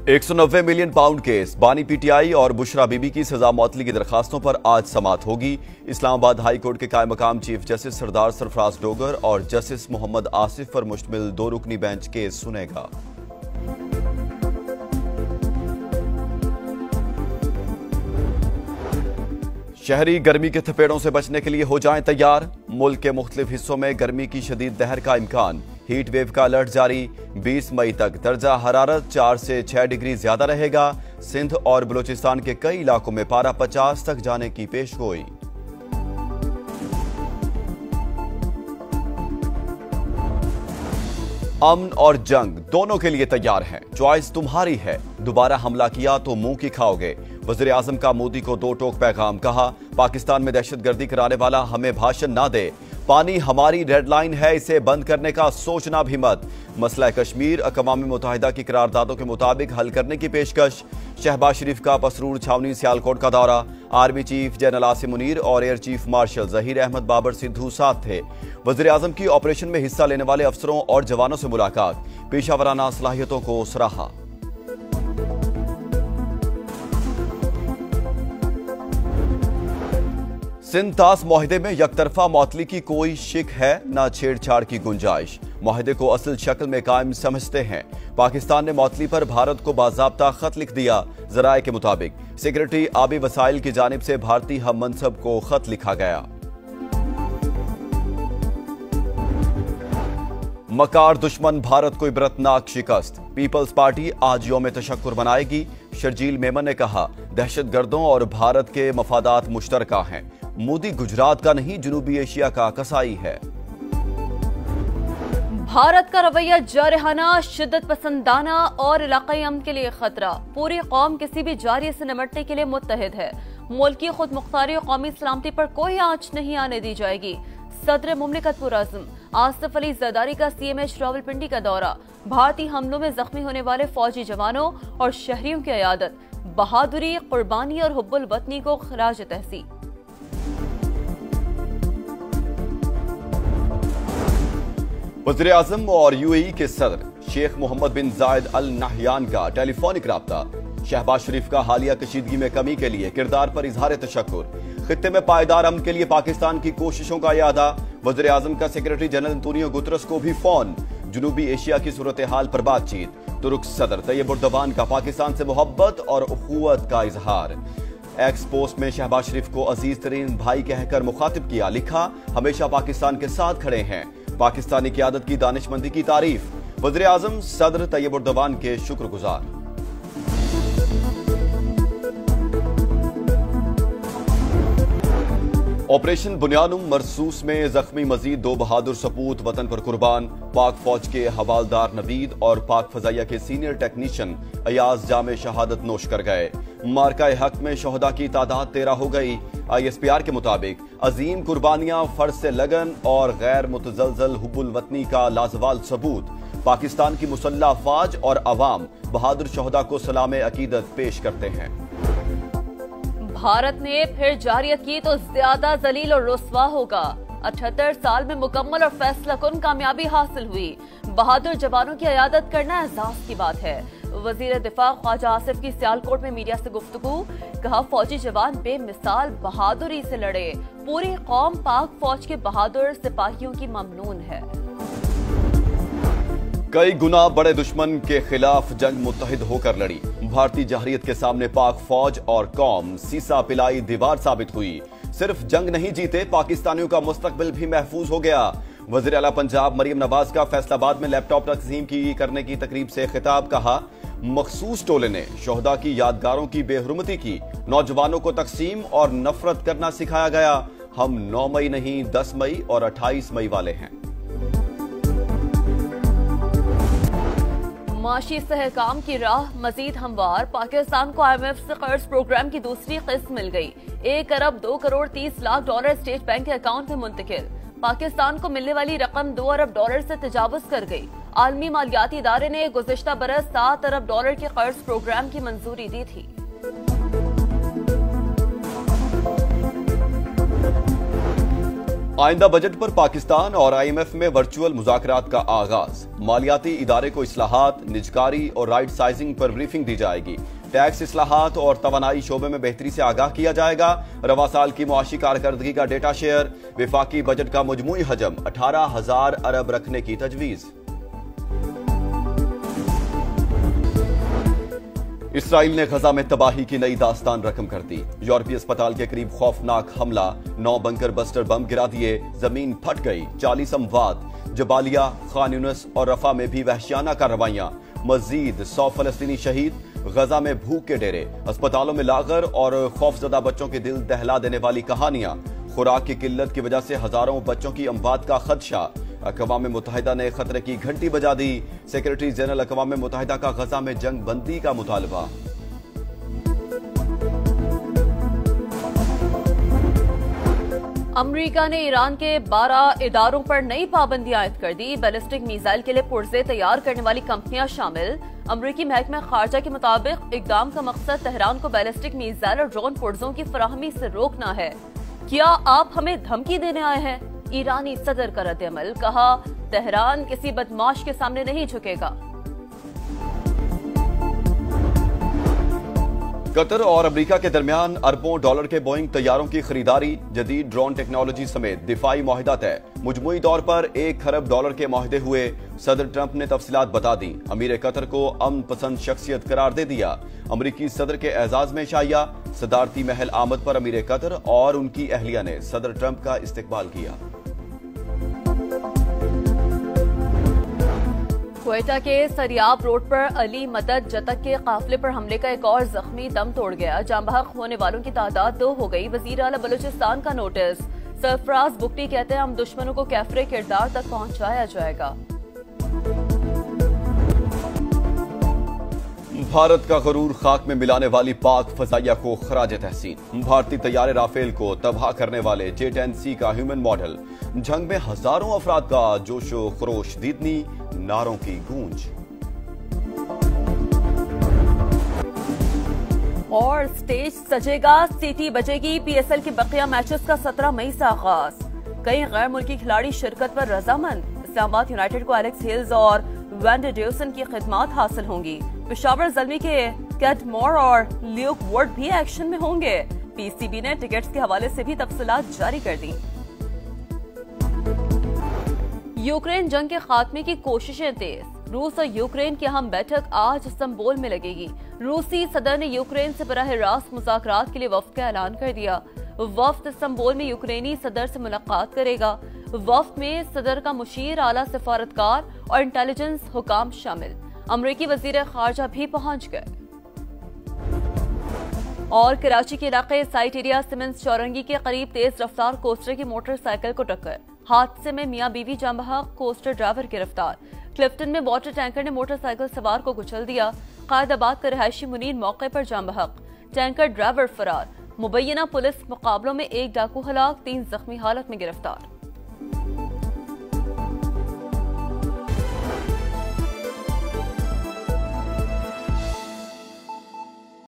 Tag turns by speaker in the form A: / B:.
A: 190 million pound case, बानी PTI और बुशरा बीबी की सजा मौतली की दरखास्तों पर आज समाअत होगी। इस्लामाबाद हाई कोर्ट के कायम मकाम चीफ जस्टिस सरदार सरफराज डोगर और जस्टिस मोहम्मद आसिफ पर मुश्तमिल 2 रुकनी बेंच केस सुनेगा। शहरी गर्मी के थपेड़ों से बचने के लिए हो जाएं तैयार। मुल्क के मुख्तलिफ हिस्सों में गर्मी की शदीद लहर का इम्कान। हीट वेव का अलर्ट जारी। 20 मई तक दर्जा हरारत 4 से 6 डिग्री ज्यादा रहेगा। सिंध और बलूचिस्तान के कई इलाकों में पारा 50 तक जाने की पेशगोई। अमन और जंग दोनों के लिए तैयार हैं। चॉइस तुम्हारी है। दोबारा हमला किया तो मुंह की खाओगे। वज़ीर आज़म का मोदी को 2 टोक पैगाम। कहा, पाकिस्तान में दहशतगर्दी कराने वाला हमें भाषण ना दे। पानी हमारी रेड लाइन है, इसे बंद करने का सोचना भी मत। मसला कश्मीर अक़वाम मुत्तहिदा की करारदादों के मुताबिक हल करने की पेशकश। शहबाज शरीफ का पसरूर छावनी सियालकोट का दौरा। Army chief general Asim Munir और air chief marshal Zaheer Ahmed Babar Sidhu साथ थे। वज़ीर आज़म की ऑपरेशन में हिस्सा लेने वाले अफसरों और जवानों से मुलाकात। पेशावराना सलाहियतों को सराहा। सिंध तास मुआहदे में यकतरफा मौतली की कोई शिक है, न छेड़छाड़ की गुंजाइश। मुआहदे को असल शक्ल में कायम समझते हैं। पाकिस्तान ने मौतली पर भारत को बाज़ाब्ता खत लिख दिया। जराए के मुताबिक सेक्रेटरी आबी वसाइल की जानिब से भारतीय हम मनसब को खत लिखा गया। मकार दुश्मन भारत को इबरतनाक शिकस्त। पीपल्स पार्टी आज यौम तशक्कुर मनाएगी। शर्जील मेमन ने कहा, दहशतगर्दों और भारत के मफादात मुश्तरका हैं। मोदी गुजरात का नहीं, जनूबी एशिया का कसाई है।
B: भारत का रवैया जारहाना, शिद्दत पसंदाना और इलाकाई अमन के लिए खतरा। पूरी कौम किसी भी जारिये से निमटने के लिए मुत्तहिद है। मुल्क की खुद मुख्तारी और कौमी सलामती पर कोई आंच नहीं आने दी जाएगी। सदर मुमलिकत पुरअज़्म आसिफ अली ज़रदारी का CMH रावलपिंडी का दौरा। भारतीय हमलों में जख्मी होने वाले फौजी जवानों और शहरियों की अयादत। बहादुरी, कुर्बानी और हुब्बुल वतनी को खराज तहसीन।
A: वज़ीर आज़म और UAE के सदर शेख मोहम्मद बिन जायद अल नहयान का टेलीफोनिक राब्ता। शहबाज शरीफ का हालिया कशीदगी में कमी के लिए किरदार पर इजहार तशक्कुर। खित्ते में पायदार अमन के लिए पाकिस्तान की कोशिशों का यादा। वज़ीर आज़म का सेक्रेटरी जनरल अंतोनियो गुतरस को भी फोन। जनूबी एशिया की सूरत हाल पर बातचीत। तुर्क सदर तैयब उर्दवान का पाकिस्तान से मोहब्बत और उखुवत का इजहार। एक्स पोस्ट में शहबाज शरीफ को अजीज तरीन भाई कहकर मुखातिब किया। लिखा, हमेशा पाकिस्तान के साथ खड़े हैं। पाकिस्तानी क़यादत की दानिशमंदी की तारीफ। वज़ीर आज़म सदर तैयब उर्दवान के शुक्रगुजार। ऑपरेशन बुनियानुम मरसूस में जख्मी मजीद 2 बहादुर सपूत वतन पर कुर्बान। पाक फौज के हवालदार नवीद और पाक फजाइया के सीनियर टेक्नीशियन अयाज जामे शहादत नोश कर गए। मार्का हक में शोहदा की तादाद 13 हो गई। ISPR के मुताबिक अजीम कुर्बानियां, फर्ज से लगन और गैर मुतजलजल हुब्बुल वतनी का लाजवाल सबूत। पाकिस्तान की मुसल्लह अफवाज और अवाम बहादुर शोहदा को सलाम अकीदत पेश करते हैं।
B: भारत ने फिर जारियत की तो ज्यादा जलील और रुस्वा होगा। 78 साल में मुकम्मल और फैसला कुन कामयाबी हासिल हुई। बहादुर जवानों की अयादत करना एजाज की बात है। वजीर दिफा ख्वाजा आसिफ की सियालकोट में मीडिया से गुफ्तगू। कहा, फौजी जवान बेमिसाल बहादुरी से लड़े। पूरी कौम पाक फौज के बहादुर सिपाहियों की ममनून है।
A: कई गुना बड़े दुश्मन के खिलाफ जंग मुत्तहिद होकर लड़ी। भारतीय जहरियत के सामने पाक फौज और कौम सीसा पिलाई दीवार साबित हुई। सिर्फ जंग नहीं जीते, पाकिस्तानियों का मुस्तकबिल भी महफूज हो गया। वज़ीर आला पंजाब मरियम नवाज का फैसलाबाद में लैपटॉप तकसीम करने की तकरीब से खिताब। कहा, मखसूस टोले ने शोहदा की यादगारों की बेहुरमती की। नौजवानों को तकसीम और नफरत करना सिखाया गया। हम 9 मई नहीं 10 मई और 28 मई वाले हैं।
B: माशी सहकाम की राह मजीद हमवार। पाकिस्तान को IMF से कर्ज प्रोग्राम की दूसरी किस्त मिल गई। 1 अरब 2 crore 30 lakh dollar state bank के अकाउंट में मुंतकिल। पाकिस्तान को मिलने वाली रकम 2 अरब डॉलर से तजावुज कर गई। आलमी मालियाती इदारे ने गुज़िश्ता बरस 7 अरब डॉलर के कर्ज प्रोग्राम की मंजूरी दी थी।
A: आइंदा बजट पर पाकिस्तान और IMF में वर्चुअल मुज़ाकरात का आगाज। मालियाती इदारे को इस्लाहात, निजकारी और राइट साइजिंग पर ब्रीफिंग दी जाएगी। टैक्स इस्लाहात और तवानाई शोबे में बेहतरी से आगाह किया जाएगा। रवा साल की मुआशी कारकर्दगी का डेटा शेयर। विफाकी बजट का मजमूई हजम 18,000 अरब रखने की तजवीज। इसराइल ने गजा में तबाही की नई दास्तान रकम कर दी। यूरोपीय अस्पताल के करीब खौफनाक हमला, 9 बंकर बस्टर बम गिरा दिए, जमीन फट गई, 40 अमवात। जबालिया, खान यूनिस और रफा में भी वहशियाना कार्रवाइयां। मजीद 100 फलस्तीनी शहीद। गजा में भूख के डेरे, अस्पतालों में लागर और खौफजदा बच्चों के दिल दहला देने वाली कहानियां। खुराक की किल्लत की वजह से हजारों बच्चों की अमवात का खदशा। अक़वाम मुत्तहिदा ने खतरे की घंटी बजा दी। सेक्रेटरी जनरल अक़वाम मुत्तहिदा का गजा में जंग बंदी का मुतालबा।
B: अमेरिका ने ईरान के 12 इदारों पर नई पाबंदी आयद कर दी। बैलिस्टिक मिसाइल के लिए पुर्जे तैयार करने वाली कंपनियां शामिल। अमरीकी महकमा खारजा के मुताबिक इकदाम का मकसद तेहरान को बैलिस्टिक मिसाइल और ड्रोन पुर्जों की फराहमी से रोकना है। क्या आप हमें धमकी देने आए हैं? ईरानी सदर का रद्द-ए-अमल, कहा तेहरान किसी बदमाश के सामने नहीं झुकेगा।
A: कतर और अमेरिका के दरमियान अरबों डॉलर के बोइंग तैयारों की खरीदारी, जदीद ड्रोन टेक्नोलॉजी समेत दिफाई मुआहिदा तय। मुजमुई तौर पर $1 खरब के मुआहिदे हुए। सदर ट्रंप ने तफसीलात बता दी। अमीर कतर को अमन पसंद शख्सियत करार दे दिया। अमरीकी सदर के एजाज में शाया। सदारती महल आमद पर अमीर कतर और उनकी अहलिया ने सदर ट्रंप का इस्तकबाल किया।
B: क्वेटा के सरियाब रोड पर अली मदद जतक के काफिले पर हमले का एक और जख्मी दम तोड़ गया। जान बहक होने वालों की तादाद 2 हो गई। वजीर आला बलूचिस्तान का नोटिस। सरफराज बुकटी कहते हैं हम दुश्मनों को कैफरे किरदार तक पहुंचाया जाएगा।
A: भारत का गरूर खाक में मिलाने वाली पाक फजाइया को खराज तहसीन। भारतीय तैयारे राफेल को तबाह करने वाले J-10C का ह्यूमन मॉडल। जंग में हजारों अफराद का जोशो खरोश, दीदनी नारों की गूंज।
B: और स्टेज सजेगा, सीटी बजेगी। PSL के बकिया मैचेस का 17 मई से आगाज। कई गैर मुल्की खिलाड़ी शिरकत पर रजामंद। इस्लामाबाद यूनाइटेड को एलेक्स हिल्स और वैंडे ड्यूसन की खिदमात हासिल होंगी। पेशावर ज़ल्मी के कैट मोर और ल्यूक वुड भी एक्शन में होंगे। PCB ने टिकट्स के हवाले से भी तफसीलात जारी कर दी। यूक्रेन जंग के खात्मे की कोशिशें तेज। रूस और यूक्रेन की अहम बैठक आज इस्तांबुल में लगेगी। रूसी सदर ने यूक्रेन से बराह रास्त मुज़ाकरात के लिए वफ्द का ऐलान कर दिया। वफ्द इस्तांबुल में यूक्रेनी सदर से मुलाकात करेगा। वफ्द में सदर का मुशीर, आला सिफारतकार और इंटेलिजेंस हुकाम शामिल। अमरीकी वजीर खारजा भी पहुंच गए। और कराची के इलाके साइट एरिया सिमेंस चौरंगी के करीब तेज रफ्तार कोस्टर की मोटरसाइकिल को टक्कर। हादसे में मियां बीवी जान बहक, कोस्टर ड्राइवर गिरफ्तार। क्लिफ्टन में वाटर टैंकर ने मोटरसाइकिल सवार को कुचल दिया। कायदाबाद का रिहायशी मुनीर मौके पर जान बहक, टैंकर ड्राइवर फरार। मुबैना पुलिस मुकाबलों में 1 डाकू हलाक, 3 जख्मी हालत में गिरफ्तार।